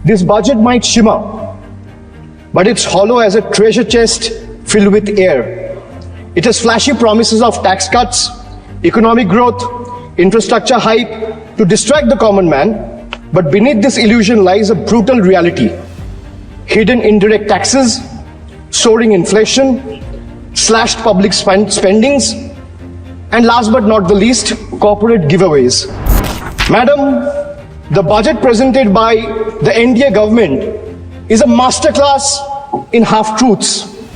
This budget might shimmer, but it's hollow as a treasure chest filled with air. It has flashy promises of tax cuts, economic growth, infrastructure hype to distract the common man, but beneath this illusion lies a brutal reality. Hidden indirect taxes, soaring inflation, slashed public spendings, and last but not the least, corporate giveaways. Madam, the budget presented by the NDA government is a masterclass in half-truths,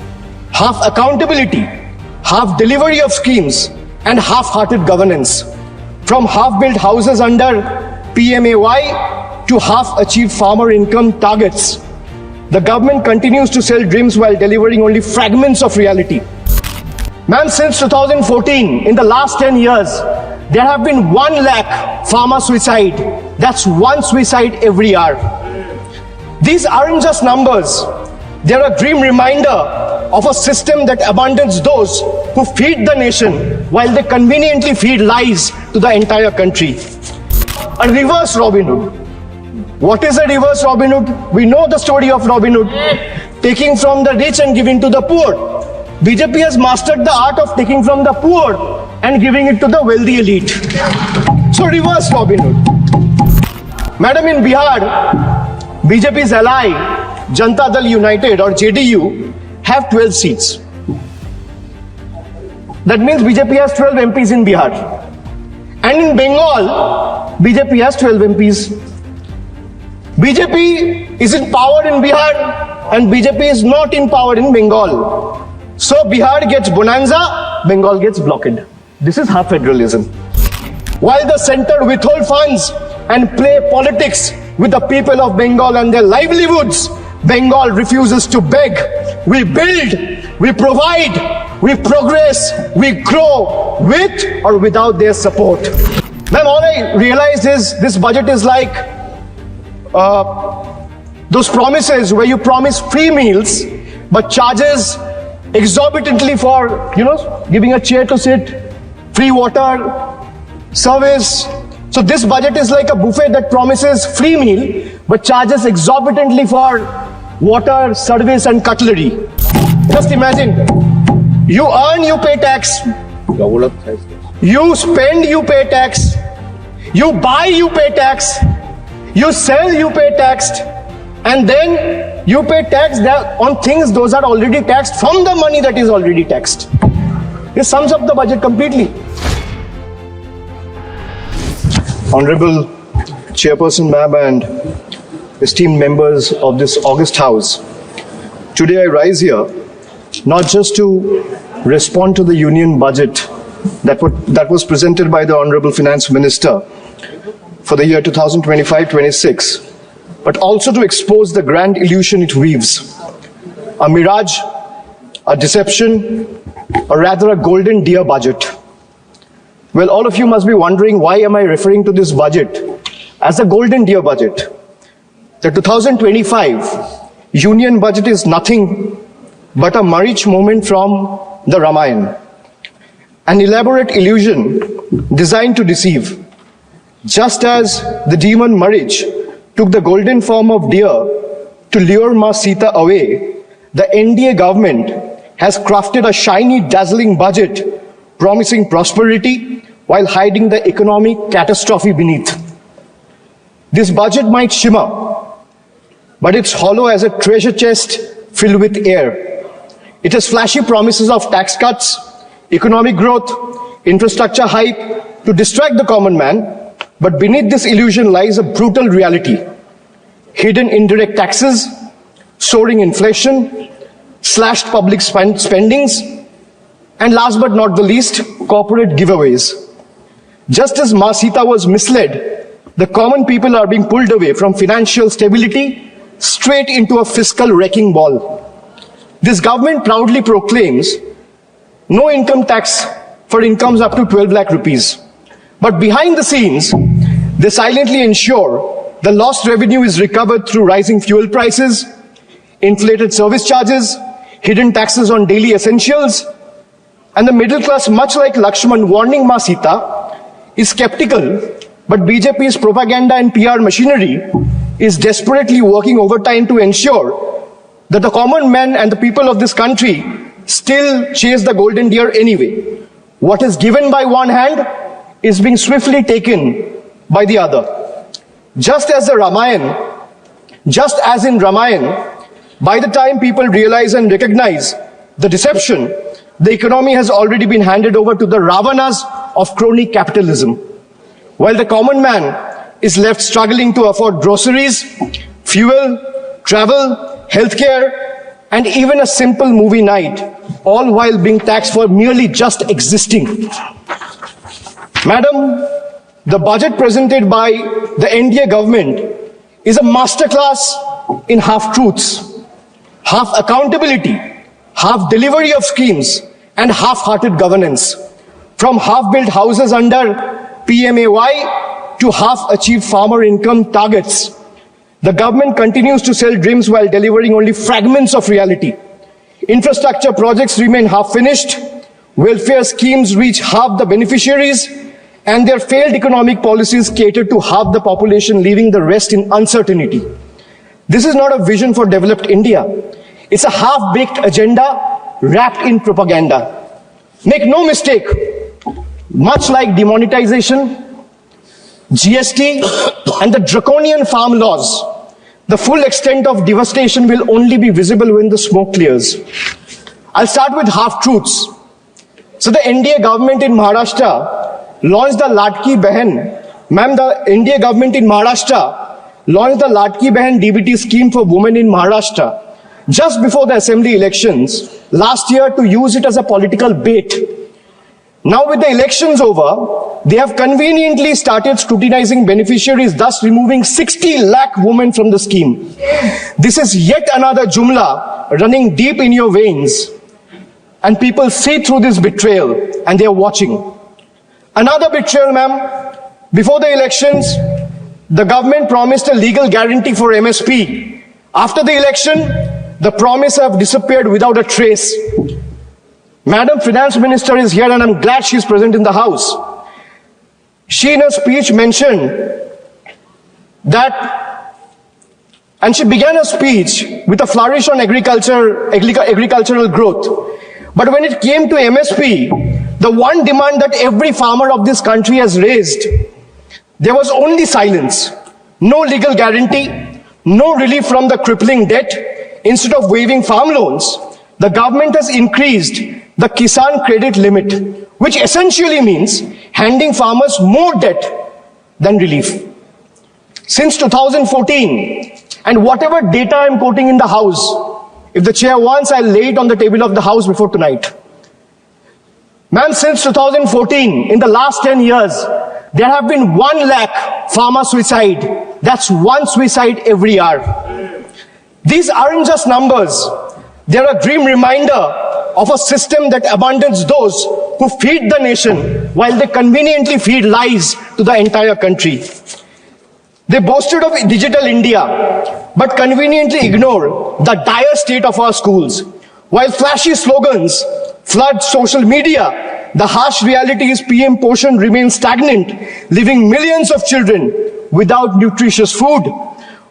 half accountability, half delivery of schemes, and half-hearted governance. From half-built houses under PMAY to half-achieved farmer income targets, the government continues to sell dreams while delivering only fragments of reality. Ma'am, since 2014, in the last 10 years, there have been 1 lakh farmer suicide. That's 1 suicide every hour. These aren't just numbers. They're a grim reminder of a system that abandons those who feed the nation while they conveniently feed lies to the entire country. A reverse Robin Hood. What is a reverse Robin Hood? We know the story of Robin Hood. Taking from the rich and giving to the poor. BJP has mastered the art of taking from the poor and giving it to the wealthy elite. So reverse Robin Hood. Madam, in Bihar, BJP's ally, Janata Dal United or JDU, have 12 seats. That means BJP has 12 MPs in Bihar. And in Bengal, BJP has 12 MPs. BJP is in power in Bihar and BJP is not in power in Bengal. So Bihar gets Bonanza, Bengal gets Blockade. This is half federalism. While the center withhold funds and play politics with the people of Bengal and their livelihoods, Bengal refuses to beg. We build, we provide, we progress, we grow with or without their support. Ma'am, all I realized is this budget is like those promises where you promise free meals but charges exorbitantly for, giving a chair to sit, free water, service. So this budget is like a buffet that promises free meal but charges exorbitantly for water, service and cutlery. Just imagine, you earn, you pay tax. You spend, you pay tax. You buy, you pay tax. You sell, you pay tax. And then you pay tax on things those are already taxed from the money that is already taxed. This sums up the budget completely. Honorable Chairperson Ma'am and esteemed members of this august house, today I rise here not just to respond to the union budget that was presented by the Honorable Finance Minister for the year 2025-26, but also to expose the grand illusion it weaves. A mirage, a deception, or rather a golden deer budget. Well, all of you must be wondering, why am I referring to this budget as a golden deer budget? The 2025 union budget is nothing but a Marich moment from the Ramayana. An elaborate illusion designed to deceive. Just as the demon Marich took the golden form of deer to lure Ma Sita away, the NDA government has crafted a shiny, dazzling budget promising prosperity while hiding the economic catastrophe beneath. This budget might shimmer, but it's hollow as a treasure chest filled with air. It has flashy promises of tax cuts, economic growth, infrastructure hype to distract the common man, but beneath this illusion lies a brutal reality. Hidden indirect taxes, soaring inflation, slashed public spendings, and last but not the least, corporate giveaways. Just as Ma Sita was misled, the common people are being pulled away from financial stability straight into a fiscal wrecking ball. This government proudly proclaims no income tax for incomes up to 12 lakh rupees. But behind the scenes, they silently ensure the lost revenue is recovered through rising fuel prices, inflated service charges, hidden taxes on daily essentials, and the middle class, much like Lakshman warning Ma Sita, is skeptical, but BJP's propaganda and PR machinery is desperately working overtime to ensure that the common man and the people of this country still chase the golden deer anyway. What is given by one hand is being swiftly taken by the other. Just as in Ramayana, by the time people realize and recognize the deception, the economy has already been handed over to the Ravanas of crony capitalism, while the common man is left struggling to afford groceries, fuel, travel, healthcare, and even a simple movie night, all while being taxed for merely just existing. Madam, the budget presented by the NDA government is a masterclass in half-truths, half accountability, half delivery of schemes, and half-hearted governance. From half-built houses under PMAY to half-achieved farmer income targets, the government continues to sell dreams while delivering only fragments of reality. Infrastructure projects remain half-finished, welfare schemes reach half the beneficiaries, and their failed economic policies cater to half the population, leaving the rest in uncertainty. This is not a vision for developed India. It's a half-baked agenda wrapped in propaganda. Make no mistake, much like demonetization, GST, and the draconian farm laws, the full extent of devastation will only be visible when the smoke clears. I'll start with half-truths. So the NDA government in Maharashtra launched the Ladki Behan. Ma'am, the NDA government in Maharashtra launched the Ladki Behan DBT scheme for women in Maharashtra just before the assembly elections last year to use it as a political bait. Now with the elections over, they have conveniently started scrutinizing beneficiaries, thus removing 60 lakh women from the scheme. This is yet another jumla running deep in your veins, and people see through this betrayal and they are watching. Another betrayal, ma'am. Before the elections, the government promised a legal guarantee for MSP. After the election, the promise have disappeared without a trace. Madam Finance Minister is here and I'm glad she's present in the House. She in her speech mentioned that, and she began her speech with a flourish on agricultural growth. But when it came to MSP, the one demand that every farmer of this country has raised, there was only silence. No legal guarantee, no relief from the crippling debt. Instead of waiving farm loans, the government has increased the Kisan credit limit, which essentially means handing farmers more debt than relief. Since 2014, and whatever data I'm quoting in the House, if the chair wants, I'll lay it on the table of the House before tonight. Ma'am, since 2014, in the last 10 years, there have been 1 lakh farmer suicide. That's one suicide every hour. These aren't just numbers. They're a grim reminder of a system that abandons those who feed the nation while they conveniently feed lies to the entire country. They boasted of digital India, but conveniently ignore the dire state of our schools. While flashy slogans flood social media, the harsh reality is PM Poshan remains stagnant, leaving millions of children without nutritious food.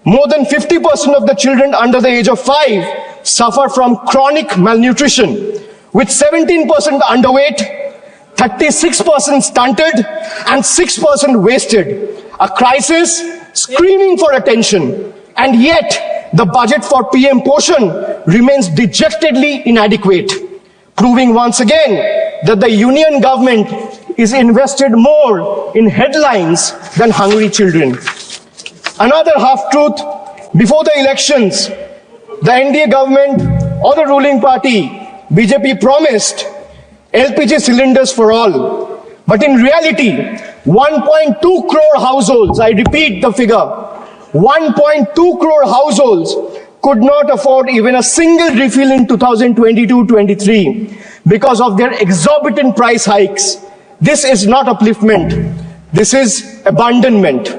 More than 50% of the children under the age of 5 suffer from chronic malnutrition, with 17% underweight, 36% stunted, and 6% wasted. A crisis screaming for attention, and yet the budget for PM Poshan remains dejectedly inadequate, proving once again that the union government is invested more in headlines than hungry children. Another half-truth, before the elections, the NDA government or the ruling party, BJP, promised LPG cylinders for all. But in reality, 1.2 crore households, I repeat the figure, 1.2 crore households could not afford even a single refill in 2022-23 because of their exorbitant price hikes. This is not upliftment. This is abandonment.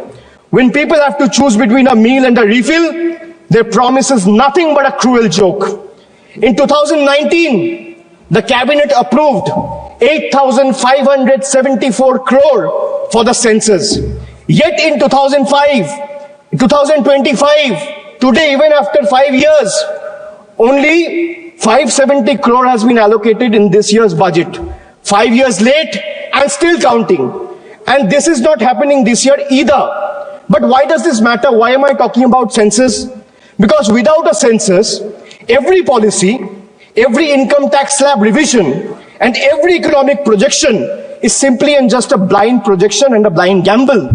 When people have to choose between a meal and a refill, their promise is nothing but a cruel joke. In 2019, the cabinet approved 8,574 crore for the census. Yet in 2005, 2025, today, even after 5 years, only 570 crore has been allocated in this year's budget. 5 years late and still counting. And this is not happening this year either. But why does this matter? Why am I talking about census? Because without a census, every policy, every income tax slab revision, and every economic projection is simply and just a blind projection and a blind gamble.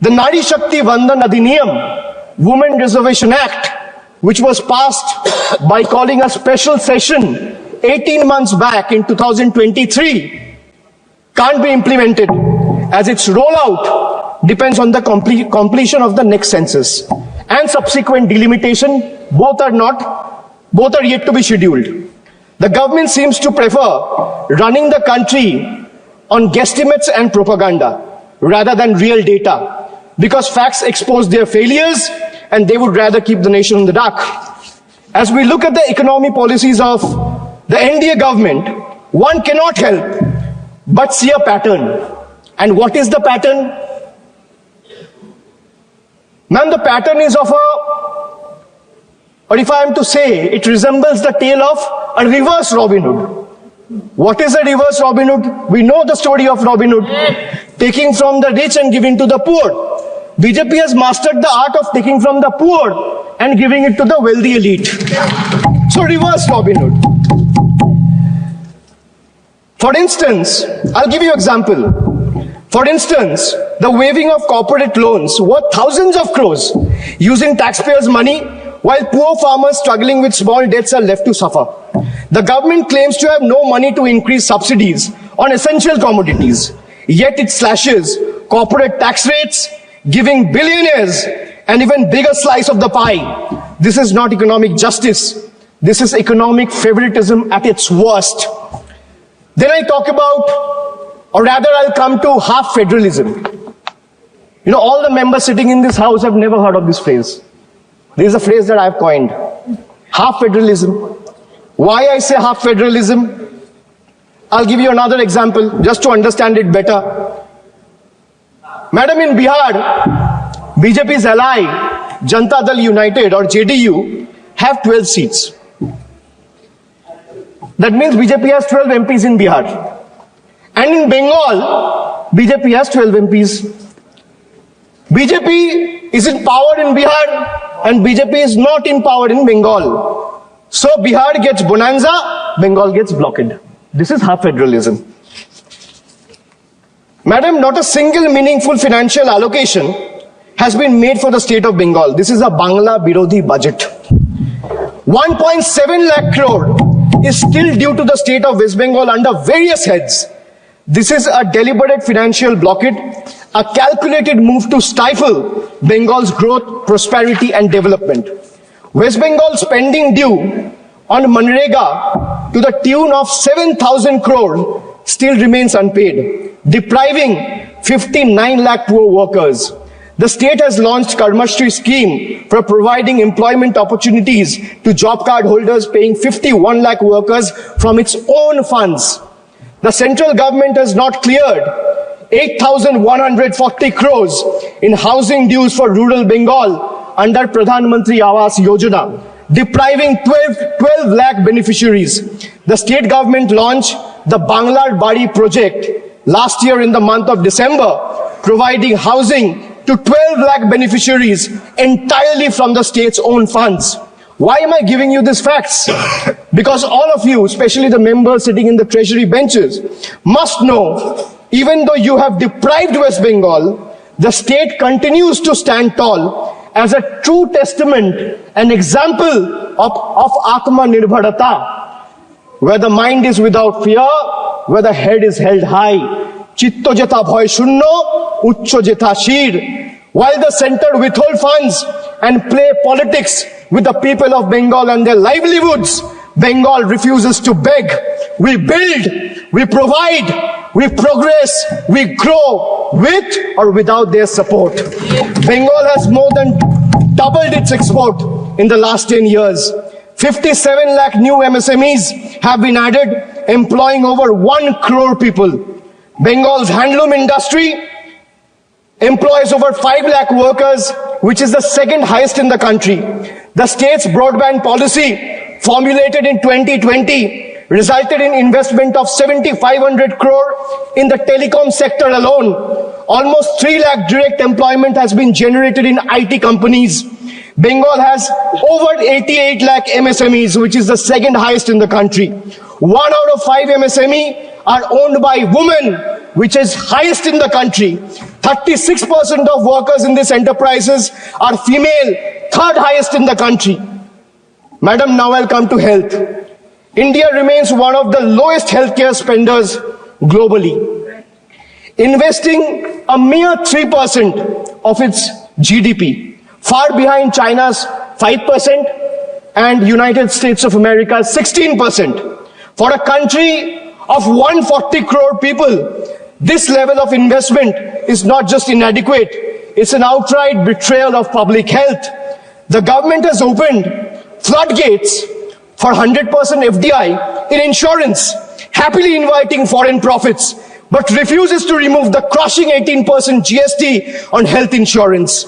The Nari Shakti Vandan Adhiniyam, Women Reservation Act, which was passed by calling a special session 18 months back in 2023, can't be implemented as its rollout depends on the completion of the next census and subsequent delimitation. Both are yet to be scheduled. The government seems to prefer running the country on guesstimates and propaganda rather than real data, because facts expose their failures and they would rather keep the nation in the dark. As we look at the economic policies of the NDA government, one cannot help but see a pattern. And what is the pattern? Ma'am, the pattern is of or if I am to say, it resembles the tale of a reverse Robin Hood. What is a reverse Robin Hood? We know the story of Robin Hood, taking from the rich and giving to the poor. BJP has mastered the art of taking from the poor and giving it to the wealthy elite. So reverse Robin Hood. For instance, I'll give you an example. For instance, the waiving of corporate loans worth thousands of crores using taxpayers' money, while poor farmers struggling with small debts are left to suffer. The government claims to have no money to increase subsidies on essential commodities, yet it slashes corporate tax rates, giving billionaires an even bigger slice of the pie. This is not economic justice. This is economic favoritism at its worst. Then I talk about, or rather I'll come to half federalism. You know, all the members sitting in this house have never heard of this phrase. This is a phrase that I've coined. Half federalism. Why I say half federalism? I'll give you another example just to understand it better. Madam, in Bihar, BJP's ally, Janata Dal United or JDU, have 12 seats. That means BJP has 12 MPs in Bihar. And in Bengal, BJP has 12 MPs. BJP is in power in Bihar and BJP is not in power in Bengal. So Bihar gets Bonanza, Bengal gets Blockade. This is half federalism. Madam, not a single meaningful financial allocation has been made for the state of Bengal. This is a Bangla Birodhi budget. 1.7 lakh crore is still due to the state of West Bengal under various heads. This is a deliberate financial blockade, a calculated move to stifle Bengal's growth, prosperity and development. West Bengal's spending due on Manrega to the tune of 7,000 crore still remains unpaid, depriving 59 lakh poor workers. The state has launched Karmashri scheme for providing employment opportunities to job card holders, paying 51 lakh workers from its own funds. The central government has not cleared 8,140 crores in housing dues for rural Bengal under Pradhan Mantri Awas Yojana, depriving 12 lakh beneficiaries. The state government launched the Banglar Bari project last year in the month of December, providing housing to 12 lakh beneficiaries entirely from the state's own funds. Why am I giving you these facts? Because all of you, especially the members sitting in the treasury benches, must know, even though you have deprived West Bengal, the state continues to stand tall as a true testament, an example of Atma Nirbharata, where the mind is without fear, where the head is held high. Chitto jetha bhoy shunno, uchcho jetha shir. While the center withhold funds and play politics with the people of Bengal and their livelihoods, Bengal refuses to beg. We build, we provide, we progress, we grow with or without their support. Bengal has more than doubled its export in the last 10 years. 57 lakh new MSMEs have been added, employing over 1 crore people. Bengal's handloom industry employs over 5 lakh workers, which is the second highest in the country. The state's broadband policy, formulated in 2020, resulted in investment of 7,500 crore in the telecom sector alone. Almost 3 lakh direct employment has been generated in IT companies. Bengal has over 88 lakh MSMEs, which is the second highest in the country. 1 out of 5 MSME are owned by women, which is highest in the country. 36% of workers in these enterprises are female, third highest in the country. Madam, now I'll come to health. India remains one of the lowest healthcare spenders globally, investing a mere 3% of its GDP, far behind China's 5% and United States of America's 16%. For a country of 140 crore people, this level of investment is not just inadequate, it's an outright betrayal of public health. The government has opened floodgates for 100% FDI in insurance, happily inviting foreign profits, but refuses to remove the crushing 18% GST on health insurance.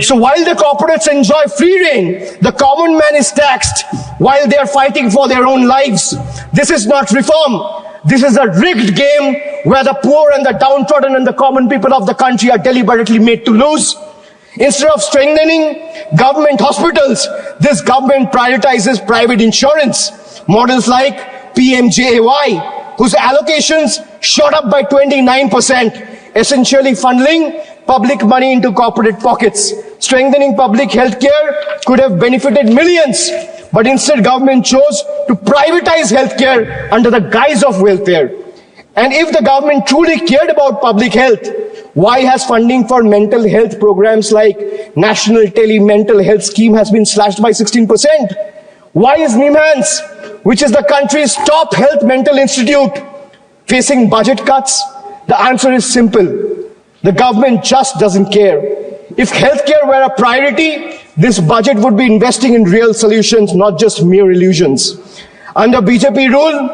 So while the corporates enjoy free rein, the common man is taxed while they are fighting for their own lives. This is not reform. This is a rigged game where the poor and the downtrodden and the common people of the country are deliberately made to lose. Instead of strengthening government hospitals, this government prioritizes private insurance. Models like PMJAY, whose allocations shot up by 29%, essentially funneling public money into corporate pockets. Strengthening public health care could have benefited millions, but instead government chose to privatize healthcare under the guise of welfare. And if the government truly cared about public health, why has funding for mental health programs like National Tele-Mental Health Scheme has been slashed by 16%? Why is NIMHANS, which is the country's top health mental institute, facing budget cuts? The answer is simple. The government just doesn't care. If healthcare were a priority, this budget would be investing in real solutions, not just mere illusions. Under BJP rule,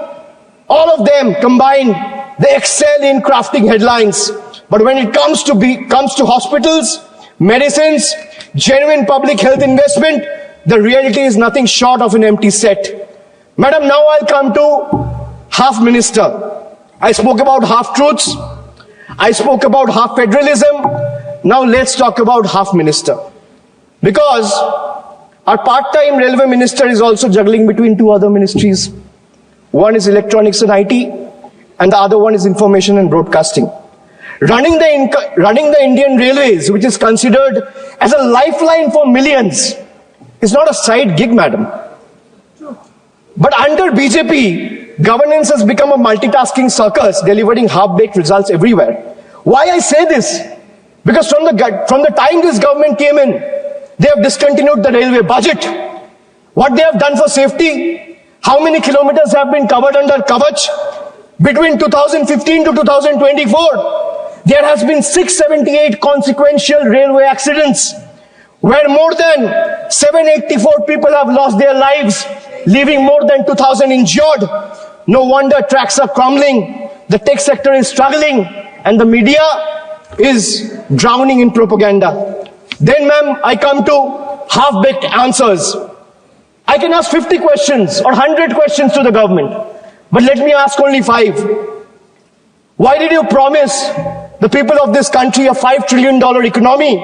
all of them combined, they excel in crafting headlines. But when it comes to hospitals, medicines, genuine public health investment, the reality is nothing short of an empty set. Madam, now I'll come to half minister. I spoke about half truths. I spoke about half federalism. Now let's talk about half minister. Because our part-time railway minister is also juggling between 2 other ministries. One is electronics and IT, and the other one is information and broadcasting. Running the Indian Railways, which is considered as a lifeline for millions, is not a side gig, madam. But under BJP, governance has become a multitasking circus, delivering half-baked results everywhere. Why I say this? Because from the time this government came in, they have discontinued the railway budget. What they have done for safety? How many kilometers have been covered under Kavach? Between 2015 to 2024, there has been 678 consequential railway accidents, where more than 784 people have lost their lives, leaving more than 2,000 injured. No wonder tracks are crumbling, the tech sector is struggling, and the media is drowning in propaganda. Then, ma'am, I come to half-baked answers. I can ask 50 questions or 100 questions to the government, but let me ask only 5. Why did you promise the people of this country a $5 trillion economy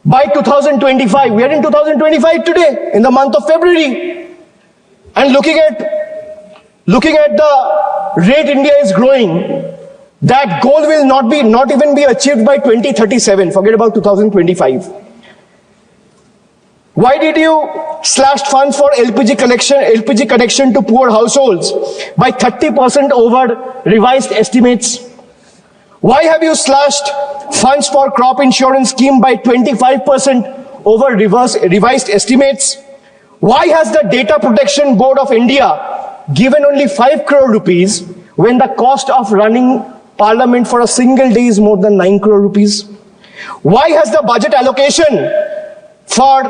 by 2025? We are in 2025 today, in the month of February. And looking at the rate India is growing, that goal will not even be achieved by 2037. Forget about 2025. Why did you slash funds for LPG connection to poor households by 30% over revised estimates? Why have you slashed funds for crop insurance scheme by 25% over revised estimates? Why has the Data Protection Board of India given only 5 crore rupees when the cost of running Parliament for a single day is more than 9 crore rupees? Why has the budget allocation for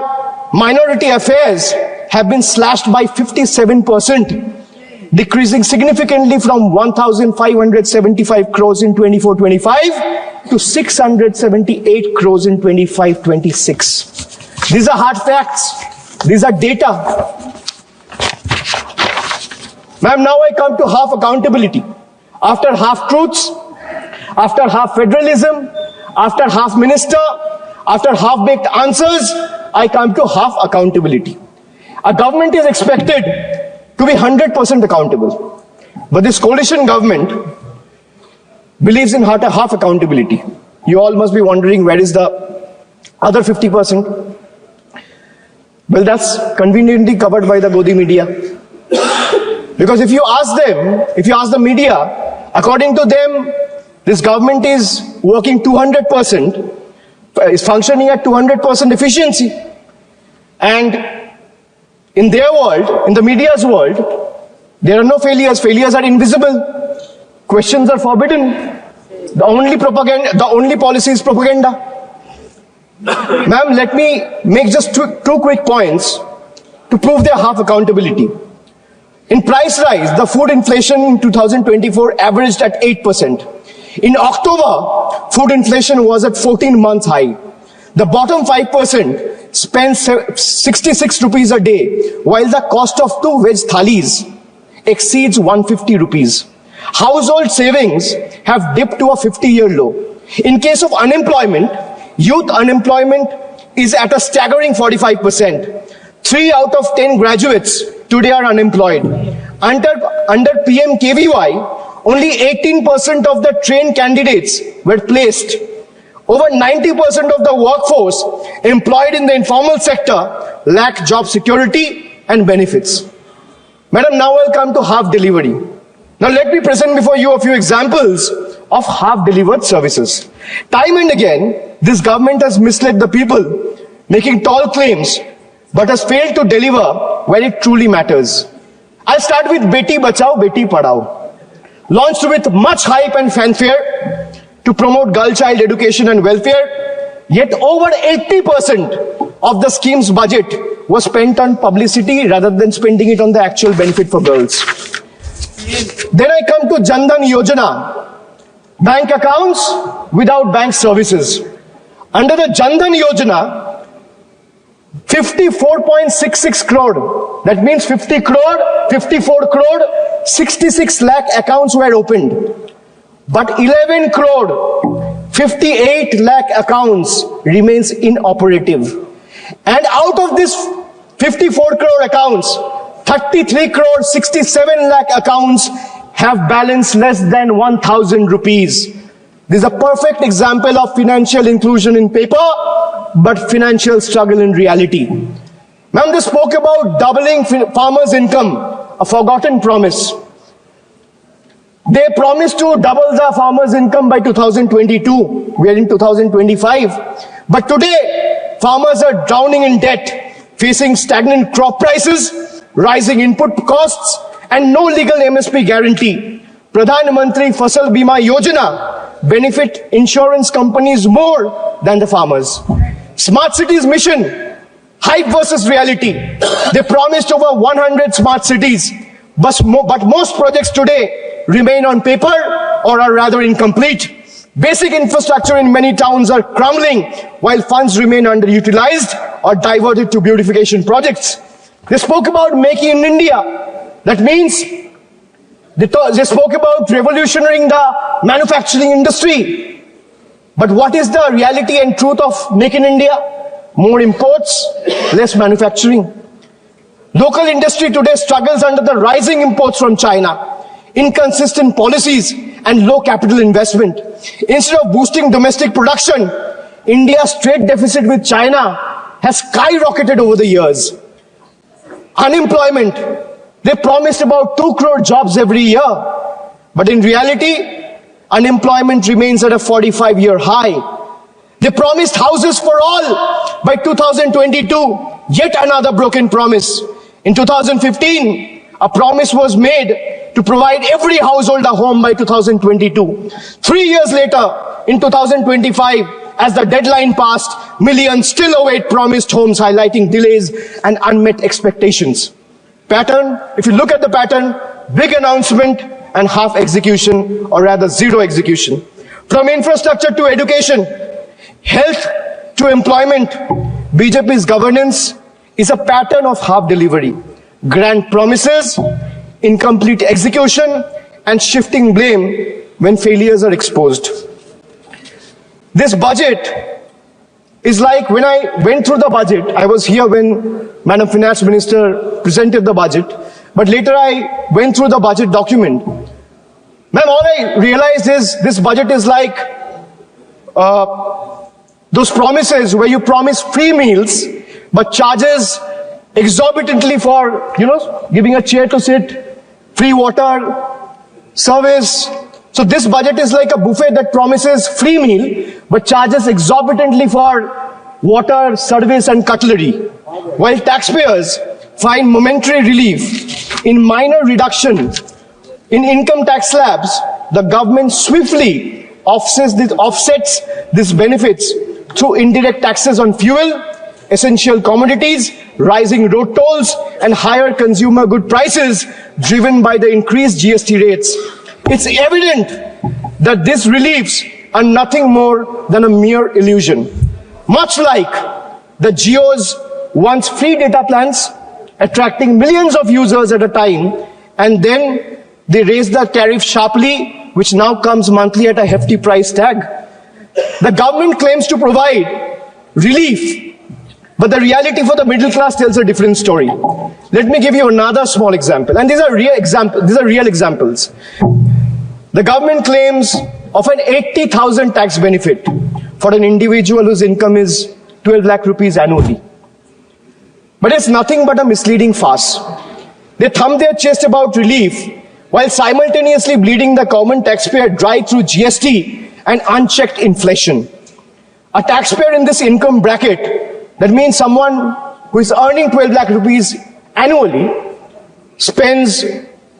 minority affairs have been slashed by 57%, decreasing significantly from 1,575 crores in 24-25 to 678 crores in 25-26. These are hard facts. These are data. Ma'am, now I come to half accountability. After half truths, after half federalism, after half minister, after half-baked answers, I come to half accountability. A government is expected to be 100% accountable. But this coalition government believes in half accountability. You all must be wondering, where is the other 50%? Well, that's conveniently covered by the Godi media. Because if you ask them, if you ask the media, according to them, this government is working 200%, is functioning at 200% efficiency. And in their world, in the media's world, there are no failures. Failures are invisible. Questions are forbidden. The only policy is propaganda. Ma'am, let me make just two quick points to prove their half accountability. In price rise, the food inflation in 2024 averaged at 8%. In October, food inflation was at 14 months high. The bottom 5% spends 66 rupees a day, while the cost of 2 veg thalis exceeds 150 rupees. Household savings have dipped to a 50-year low. In case of unemployment, youth unemployment is at a staggering 45%. 3 out of 10 graduates today are unemployed. Under PMKVY, only 18% of the trained candidates were placed. Over 90% of the workforce employed in the informal sector lack job security and benefits. Madam, now I'll come to half delivery. Now let me present before you a few examples of half delivered services. Time and again, this government has misled the people, making tall claims, but has failed to deliver where it truly matters. I'll start with Beti Bachao, Beti Padhao. Launched with much hype and fanfare to promote girl child education and welfare, yet over 80% of the scheme's budget was spent on publicity rather than spending it on the actual benefit for girls. Then I come to Jan Dhan Yojana, bank accounts without bank services. Under the Jan Dhan Yojana, 54.66 crore, that means 50 crore, 54 crore, 66 lakh accounts were opened. But 11 crore, 58 lakh accounts remains inoperative. And out of this 54 crore accounts, 33 crore, 67 lakh accounts have balance less than 1,000 rupees. This is a perfect example of financial inclusion in paper, but financial struggle in reality. Ma'am, they spoke about doubling farmers' income, a forgotten promise. They promised to double the farmers' income by 2022. We are in 2025. But today, farmers are drowning in debt, facing stagnant crop prices, rising input costs, and no legal MSP guarantee. Pradhan Mantri Fasal Bima Yojana benefit insurance companies more than the farmers. Smart Cities Mission, hype versus reality. They promised over 100 smart cities, but most projects today remain on paper or are rather incomplete. Basic infrastructure in many towns are crumbling, while funds remain underutilized or diverted to beautification projects. They spoke about making in India. That means they spoke about revolutionizing the manufacturing industry. But what is the reality and truth of Make in India? More imports, less manufacturing. Local industry today struggles under the rising imports from China, inconsistent policies, and low capital investment. Instead of boosting domestic production, India's trade deficit with China has skyrocketed over the years. Unemployment, they promised about 2 crore jobs every year, but in reality, unemployment remains at a 45-year high. They promised houses for all by 2022, yet another broken promise. In 2015, a promise was made to provide every household a home by 2022. 3 years later, in 2025, as the deadline passed, millions still await promised homes, highlighting delays and unmet expectations. Pattern, if you look at the pattern, big announcement and half execution, or rather zero execution. From infrastructure to education, health to employment, BJP's governance is a pattern of half delivery, grand promises, incomplete execution, and shifting blame when failures are exposed. This budget is like when I went through the budget, I was here when Madam Finance Minister presented the budget, but later I went through the budget document. Ma'am, all I realized is this budget is like those promises where you promise free meals, but charges exorbitantly for, giving a chair to sit, free water, service. So this budget is like a buffet that promises free meal, but charges exorbitantly for water, service, and cutlery. While taxpayers find momentary relief in minor reduction in income tax slabs, the government swiftly offsets these benefits through indirect taxes on fuel, essential commodities, rising road tolls, and higher consumer good prices driven by the increased GST rates. It's evident that these reliefs are nothing more than a mere illusion. Much like the Jio's once free data plans, attracting millions of users at a time, and then they raised the tariff sharply, which now comes monthly at a hefty price tag. The government claims to provide relief, but the reality for the middle class tells a different story. Let me give you another small example, and these are real examples. The government claims of an 80,000 tax benefit for an individual whose income is 12 lakh rupees annually. But it's nothing but a misleading farce. They thumb their chest about relief while simultaneously bleeding the common taxpayer dry through GST and unchecked inflation. A taxpayer in this income bracket, that means someone who is earning 12 lakh rupees annually, spends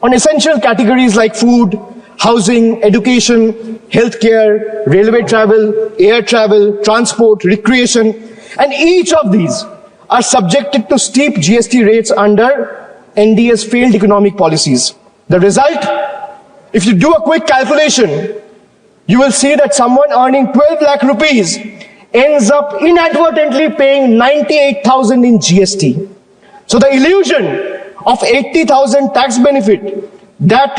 on essential categories like food, housing, education, healthcare, railway travel, air travel, transport, recreation, and each of these are subjected to steep GST rates under NDA's failed economic policies. The result, if you do a quick calculation, you will see that someone earning 12 lakh rupees ends up inadvertently paying 98,000 in GST. So the illusion of 80,000 tax benefit that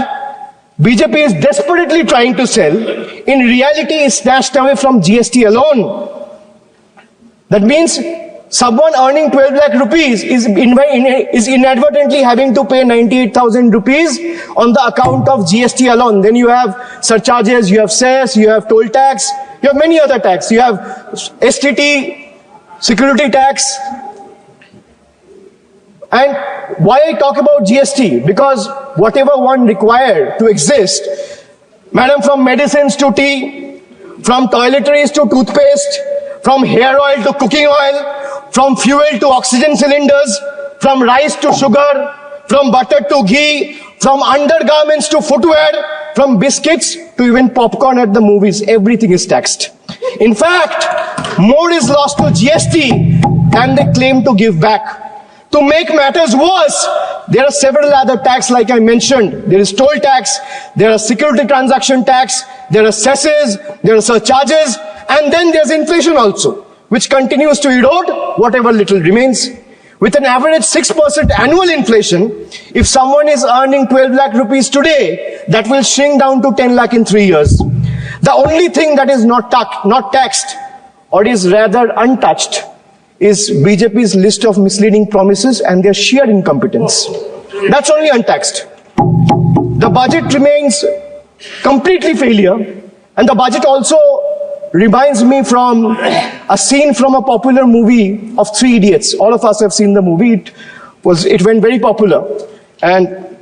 BJP is desperately trying to sell, in reality is snatched away from GST alone. That means someone earning 12 lakh rupees is inadvertently having to pay 98,000 rupees on the account of GST alone. Then you have surcharges, you have cess, you have toll tax, you have many other tax. You have STT, security tax. And why I talk about GST? Because whatever one required to exist, madam, from medicines to tea, from toiletries to toothpaste, from hair oil to cooking oil, from fuel to oxygen cylinders, from rice to sugar, from butter to ghee, from undergarments to footwear, from biscuits to even popcorn at the movies, everything is taxed. In fact, more is lost to GST than they claim to give back. To make matters worse, there are several other taxes like I mentioned. There is toll tax, there are security transaction tax, there are cesses, there are surcharges, and then there's inflation also, which continues to erode whatever little remains. With an average 6% annual inflation, if someone is earning 12 lakh rupees today, that will shrink down to 10 lakh in 3 years. The only thing that is not taxed, or is rather untouched, is BJP's list of misleading promises and their sheer incompetence. That's only untaxed. The budget remains completely failure, and the budget also reminds me from a scene from a popular movie of Three Idiots. All of us have seen the movie. It went very popular, and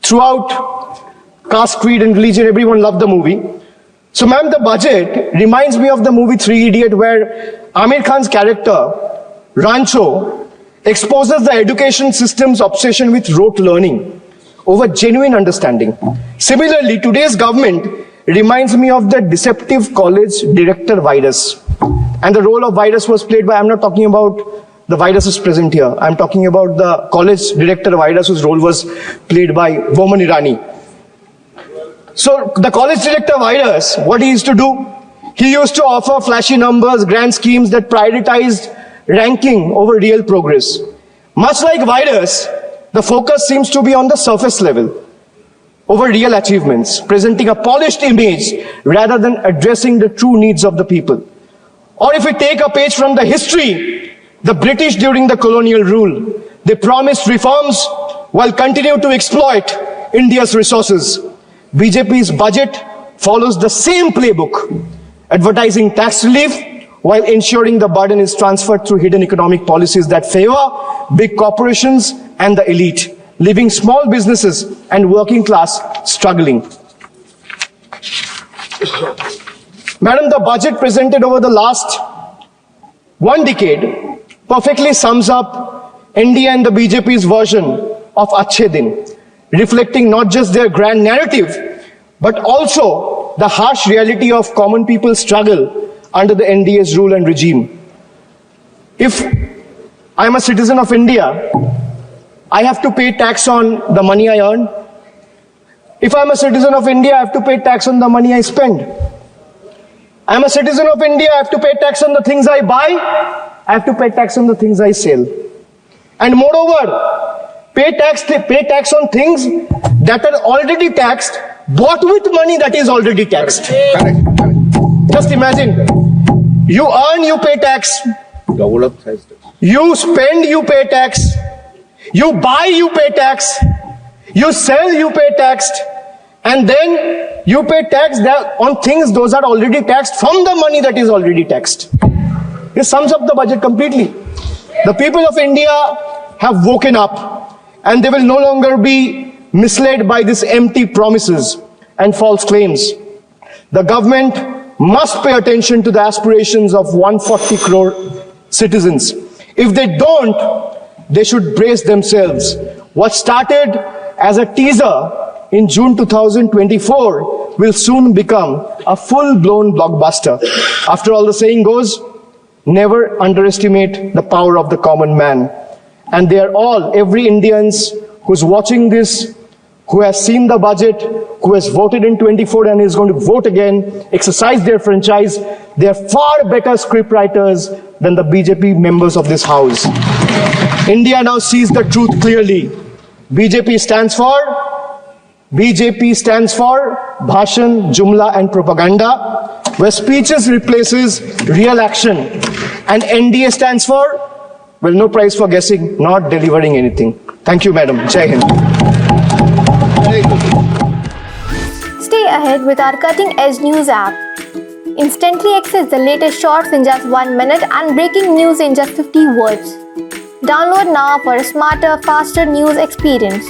throughout caste, creed, and religion, everyone loved the movie. So, ma'am, the budget reminds me of the movie Three Idiots, where Amir Khan's character, Rancho, exposes the education system's obsession with rote learning over genuine understanding. Similarly, today's government reminds me of the deceptive college director virus. And the role of virus was played by, I'm not talking about the viruses present here, I'm talking about the college director virus whose role was played by Boman Irani. So the college director virus, what he used to do? He used to offer flashy numbers, grand schemes that prioritized ranking over real progress. Much like virus, the focus seems to be on the surface level over real achievements, presenting a polished image rather than addressing the true needs of the people. Or if we take a page from the history, the British during the colonial rule, they promised reforms while continuing to exploit India's resources. BJP's budget follows the same playbook, advertising tax relief while ensuring the burden is transferred through hidden economic policies that favor big corporations and the elite, leaving small businesses and working class struggling. Madam, the budget presented over the last one decade perfectly sums up India and the BJP's version of Achhe Din, reflecting not just their grand narrative, but also the harsh reality of common people's struggle under the NDA's rule and regime. If I am a citizen of India, I have to pay tax on the money I earn. If I am a citizen of India, I have to pay tax on the money I spend. I am a citizen of India, I have to pay tax on the things I buy. I have to pay tax on the things I sell. And moreover, pay tax on things that are already taxed, bought with money that is already taxed. Correct. Just imagine, you earn, you pay tax. You spend, you pay tax. You buy, you pay tax. You sell, you pay tax. And then you pay tax on things those are already taxed from the money that is already taxed. This sums up the budget completely. The people of India have woken up and they will no longer be misled by these empty promises and false claims. The government must pay attention to the aspirations of 140 crore citizens. If they don't, they should brace themselves. What started as a teaser in June 2024 will soon become a full-blown blockbuster. After all, the saying goes, never underestimate the power of the common man. And they are all, every Indians who's watching this, who has seen the budget, who has voted in 24 and is going to vote again, exercise their franchise, they are far better scriptwriters than the BJP members of this house. India now sees the truth clearly. BJP stands for Bhashan, Jumla and Propaganda, where speeches replaces real action. And NDA stands for, well, no prize for guessing, not delivering anything. Thank you, Madam. Jai Hind. Stay ahead with our cutting-edge news app. Instantly access the latest shorts in just 1 minute and breaking news in just 50 words. Download now for a smarter, faster news experience.